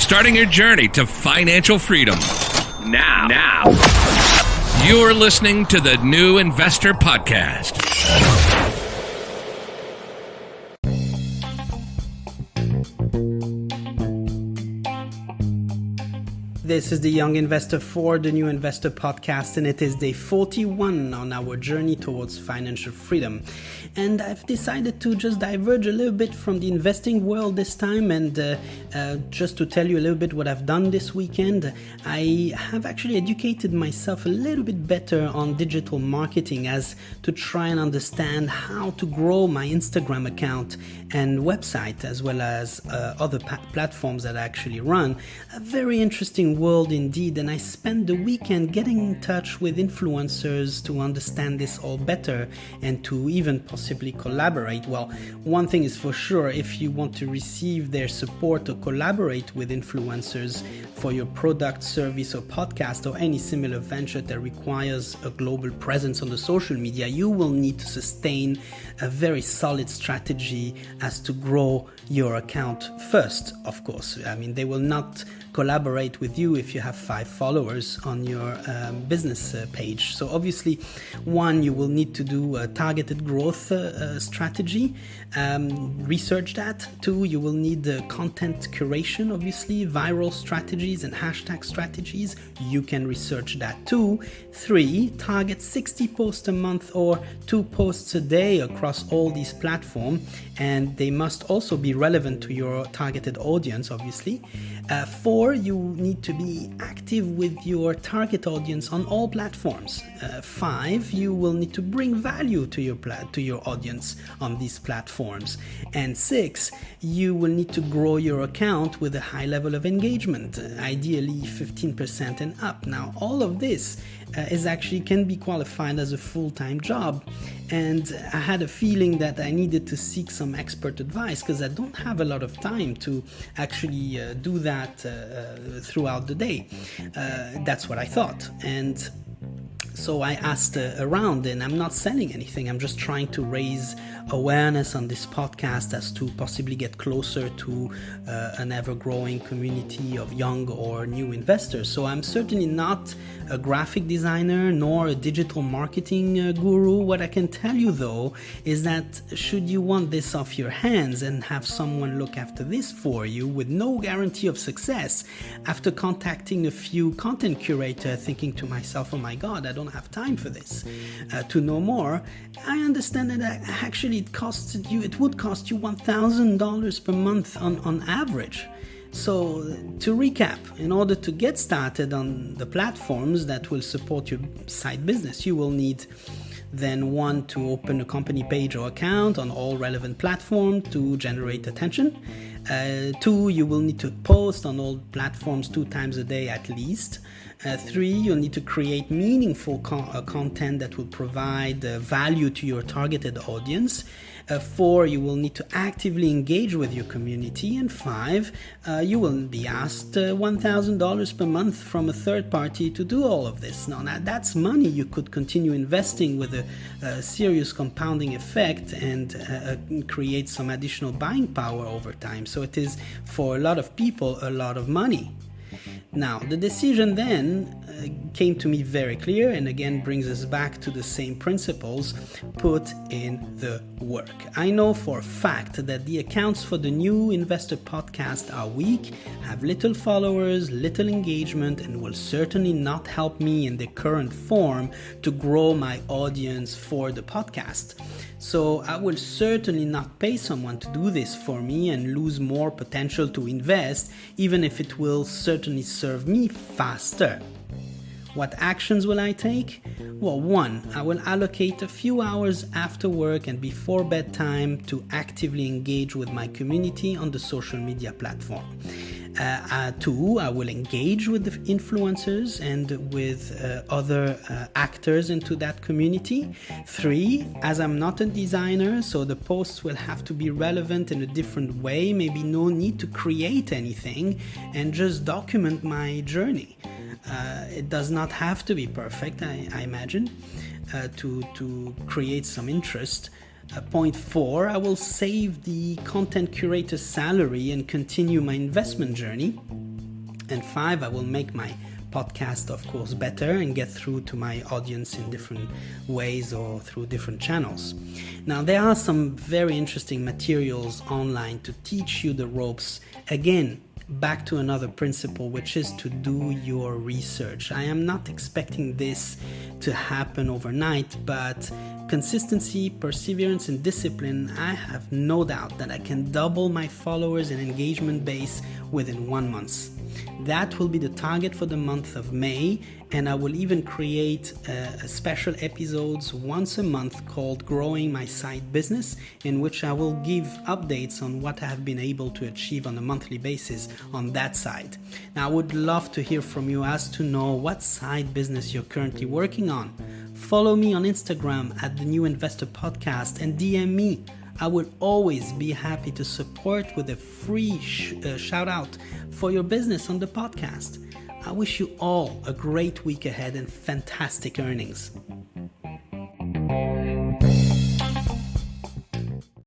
starting your journey to financial freedom. Now. You're listening to the New Investor Podcast. This is the Young Investor for the New Investor Podcast, and it is day 41 on our journey towards financial freedom. And I've decided to just diverge a little bit from the investing world this time, and just to tell you a little bit what I've done this weekend. I have actually educated myself a little bit better on digital marketing, as to try and understand how to grow my Instagram account and website, as well as other platforms that I actually run. A very interesting world indeed, and I spent the weekend getting in touch with influencers to understand this all better and to even possibly collaborate. Well, one thing is for sure, if you want to receive their support or collaborate with influencers for your product, service or podcast or any similar venture that requires a global presence on the social media, you will need to sustain a very solid strategy as to grow your account first, of course. I mean, they will not collaborate with you if you have 5 followers on your business page. So obviously, one, you will need to do a targeted growth strategy, research that. 2, you will need content curation, obviously, viral strategies and hashtag strategies. You can research that too. 3, target 60 posts a month or 2 posts a day across all these platforms, and they must also be relevant to your targeted audience, obviously. 4, you need to be active with your target audience on all platforms. 5, you will need to bring value to your audience on these platforms. And 6, you will need to grow your account with a high level of engagement, ideally 15% and up. Now, all of this can be qualified as a full-time job, and I had a feeling that I needed to seek some expert advice because I don't have a lot of time to actually do that throughout the day. That's what I thought, and so I asked around, and I'm not selling anything. I'm just trying to raise awareness on this podcast as to possibly get closer to an ever-growing community of young or new investors. So I'm certainly not a graphic designer nor a digital marketing guru. What I can tell you, though, is that should you want this off your hands and have someone look after this for you with no guarantee of success, after contacting a few content curators, thinking to myself, oh my God, I don't have time for this, to know more, I understand that actually it would cost you $1,000 per month on average. So to recap, in order to get started on the platforms that will support your side business, you will need then 1, to open a company page or account on all relevant platforms to generate attention. 2, you will need to post on all platforms 2 times a day at least. 3, you'll need to create meaningful content that will provide value to your targeted audience. 4, you will need to actively engage with your community. And 5, you will be asked $1,000 per month from a third party to do all of this. Now, that's money you could continue investing with a serious compounding effect and create some additional buying power over time. So it is, for a lot of people, a lot of money. Now, the decision then came to me very clear, and again brings us back to the same principles: put in the work. I know for a fact that the accounts for the New Investor Podcast are weak, have little followers, little engagement, and will certainly not help me in the current form to grow my audience for the podcast. So I will certainly not pay someone to do this for me and lose more potential to invest, even if it will certainly serve me faster. What actions will I take? Well, 1, I will allocate a few hours after work and before bedtime to actively engage with my community on the social media platform. 2, I will engage with the influencers and with other actors into that community. 3, as I'm not a designer, so the posts will have to be relevant in a different way, maybe no need to create anything and just document my journey. It does not have to be perfect, I imagine, to create some interest. Point 4, I will save the content curator's salary and continue my investment journey. And 5, I will make my podcast, of course, better and get through to my audience in different ways or through different channels. Now, there are some very interesting materials online to teach you the ropes. Again, back to another principle, which is to do your research. I am not expecting this to happen overnight, but consistency, perseverance, and discipline, I have no doubt that I can double my followers and engagement base within 1 month. That will be the target for the month of May, and I will even create special episodes once a month called Growing My Side Business, in which I will give updates on what I have been able to achieve on a monthly basis on that side. Now, I would love to hear from you as to know what side business you're currently working on. Follow me on Instagram at the New Investor Podcast and DM me. I would always be happy to support with a free shout out for your business on the podcast. I wish you all a great week ahead and fantastic earnings.